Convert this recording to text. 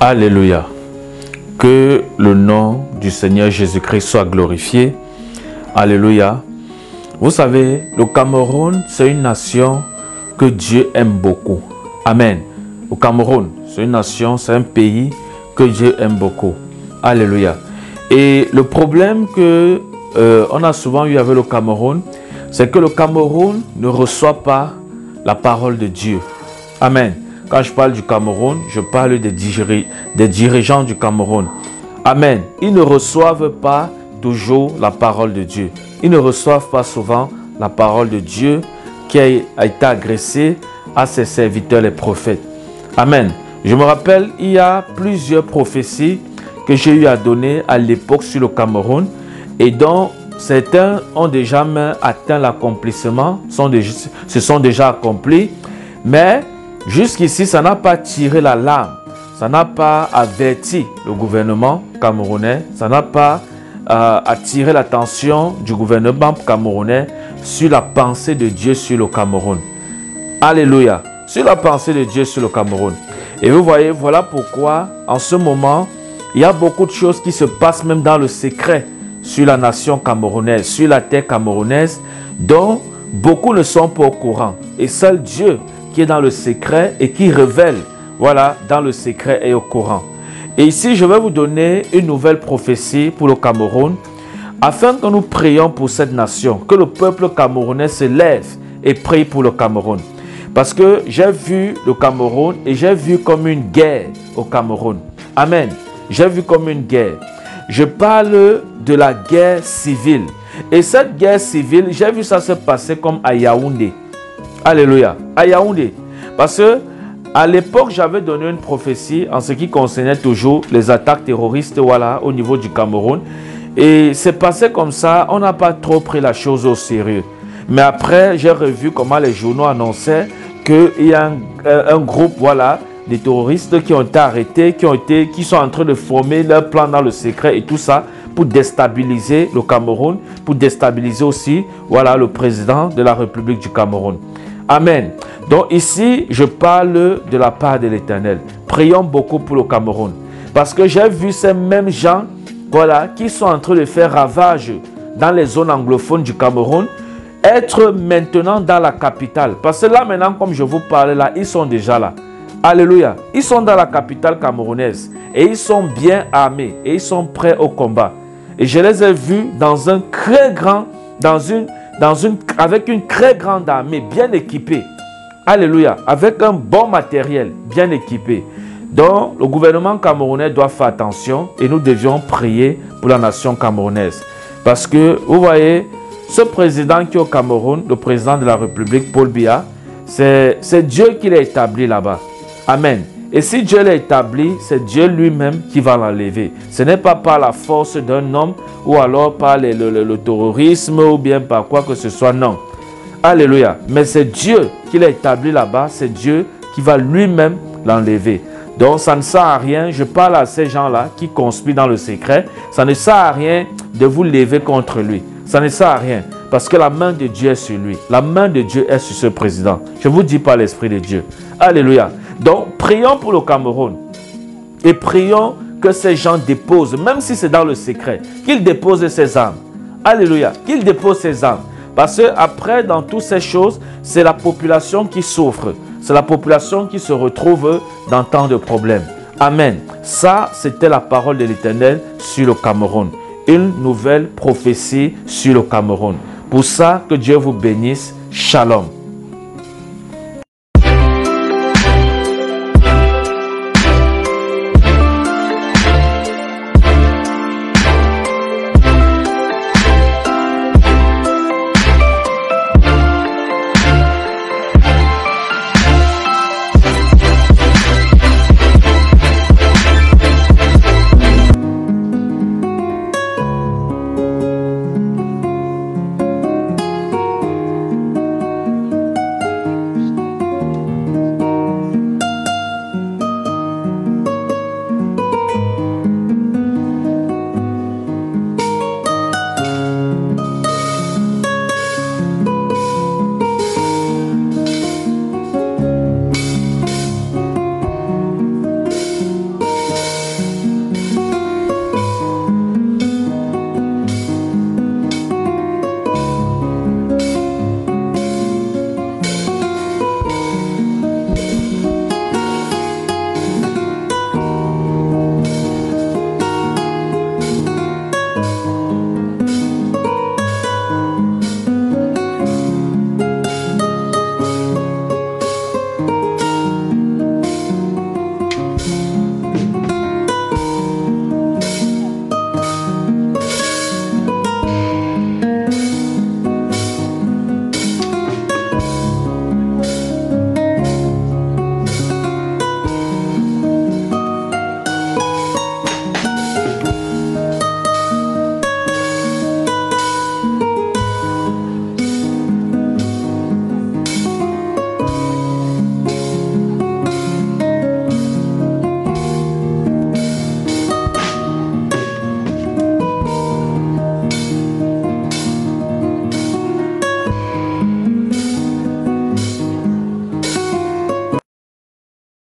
Alléluia. Que le nom du Seigneur Jésus-Christ soit glorifié. Alléluia. Vous savez, le Cameroun, c'est une nation que Dieu aime beaucoup. Amen. Le Cameroun, c'est une nation, c'est un pays que Dieu aime beaucoup. Alléluia. Et le problème que on a souvent eu avec le Cameroun, c'est que le Cameroun ne reçoit pas la parole de Dieu. Amen. Quand je parle du Cameroun, je parle des dirigeants du Cameroun. Amen. Ils ne reçoivent pas toujours la parole de Dieu. Ils ne reçoivent pas souvent la parole de Dieu qui a été adressée à ses serviteurs les prophètes. Amen. Je me rappelle, il y a plusieurs prophéties que j'ai eu à donner à l'époque sur le Cameroun et dont certains ont déjà même atteint l'accomplissement, se sont déjà accomplis, mais jusqu'ici, ça n'a pas tiré la larme, ça n'a pas averti le gouvernement camerounais, ça n'a pas attiré l'attention du gouvernement camerounais sur la pensée de Dieu sur le Cameroun. Alléluia, sur la pensée de Dieu sur le Cameroun. Et vous voyez, voilà pourquoi en ce moment, il y a beaucoup de choses qui se passent même dans le secret sur la nation camerounaise, sur la terre camerounaise, dont beaucoup ne sont pas au courant. Et seul Dieu qui est dans le secret et qui révèle, voilà, dans le secret et au courant. Et ici, je vais vous donner une nouvelle prophétie pour le Cameroun, afin que nous prions pour cette nation, que le peuple camerounais se lève et prie pour le Cameroun. Parce que j'ai vu le Cameroun et j'ai vu comme une guerre au Cameroun. Amen. J'ai vu comme une guerre. Je parle de la guerre civile. Et cette guerre civile, j'ai vu ça se passer comme à Yaoundé. Alléluia. À Yaoundé. Parce que à l'époque, j'avais donné une prophétie en ce qui concernait toujours les attaques terroristes, voilà, au niveau du Cameroun. Et c'est passé comme ça, on n'a pas trop pris la chose au sérieux. Mais après, j'ai revu comment les journaux annonçaient qu'il y a un groupe, voilà, des terroristes qui ont été arrêtés, qui sont en train de former leur plan dans le secret et tout ça pour déstabiliser le Cameroun, pour déstabiliser aussi, voilà, le président de la République du Cameroun. Amen. Donc ici, je parle de la part de l'Éternel. Prions beaucoup pour le Cameroun. Parce que j'ai vu ces mêmes gens, voilà, qui sont en train de faire ravage dans les zones anglophones du Cameroun, être maintenant dans la capitale. Parce que là maintenant, comme je vous parle là, ils sont déjà là. Alléluia. Ils sont dans la capitale camerounaise. Et ils sont bien armés. Et ils sont prêts au combat. Et je les ai vus dans un très grand, avec une très grande armée bien équipée. Alléluia. Avec un bon matériel bien équipé. Donc, le gouvernement camerounais doit faire attention et nous devions prier pour la nation camerounaise. Parce que, vous voyez, ce président qui est au Cameroun, le président de la République, Paul Biya, c'est Dieu qui l'a établi là-bas. Amen. Et si Dieu l'a établi, c'est Dieu lui-même qui va l'enlever. Ce n'est pas par la force d'un homme ou alors par le terrorisme ou bien par quoi que ce soit, non. Alléluia. Mais c'est Dieu qui l'a établi là-bas, c'est Dieu qui va lui-même l'enlever. Donc ça ne sert à rien, je parle à ces gens-là qui conspirent dans le secret, ça ne sert à rien de vous lever contre lui. Ça ne sert à rien parce que la main de Dieu est sur lui. La main de Dieu est sur ce président. Je vous dis par l'Esprit de Dieu. Alléluia. Donc prions pour le Cameroun et prions que ces gens déposent, même si c'est dans le secret, qu'ils déposent ces armes. Alléluia. Qu'ils déposent ces armes. Parce que après, dans toutes ces choses, c'est la population qui souffre. C'est la population qui se retrouve dans tant de problèmes. Amen. Ça, c'était la parole de l'Éternel sur le Cameroun. Une nouvelle prophétie sur le Cameroun. Pour ça, que Dieu vous bénisse. Shalom.